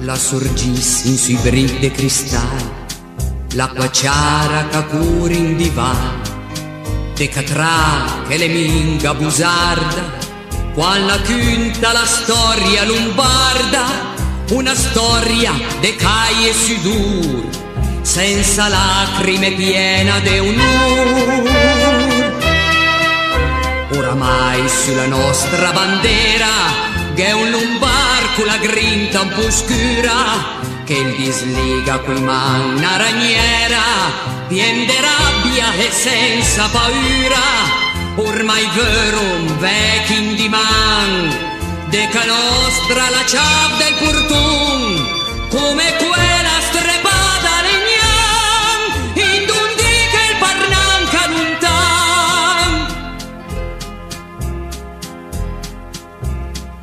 la sorgis in sui bric de cristal, l'acqua chiara che cura in divan, de catrà che le minga busarda, qual la cunta la storia lombarda, una storia de caie sudur, senza lacrime piena de onor. Oramai sulla nostra bandera che è un lombar con la grinta un po' scura, che il disliga qui man una ragniera, pien de rabbia e senza paura, ormai vero un vecchio in diman, de ca nostra la ciab del portun, come quella strepata legnan, in un dì che il parnanca lontan.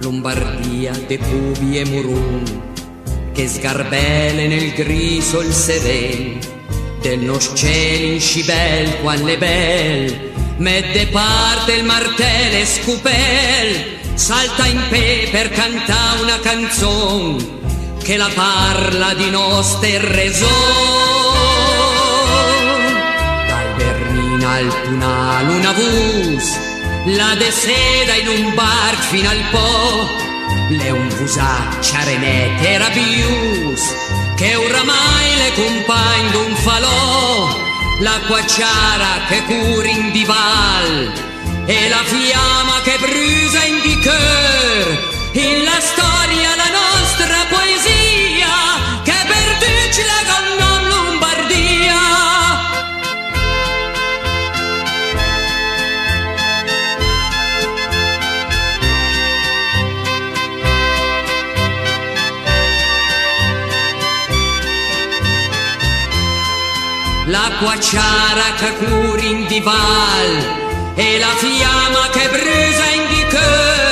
Lombardia de pubi e murun, che sgarbele nel griso il seren, del nos cielo in scibel quan le bel, mette parte il martele scupel, salta in pe per cantare una canzone che la parla di nostre ragioni. Dal Bernina al Tunal una vus, la de seda in un bar fino al po', le un vusaccia renete rabius, che oramai le compagni d'un falò, l'acqua chiara che cura in dival, e la fiamma che brusa in di cœur, in la storia la nostra poesia, che perduce la gonna Lombardia. L'acqua chiara che cura in dival, e la fiamma che brusa in di cœur,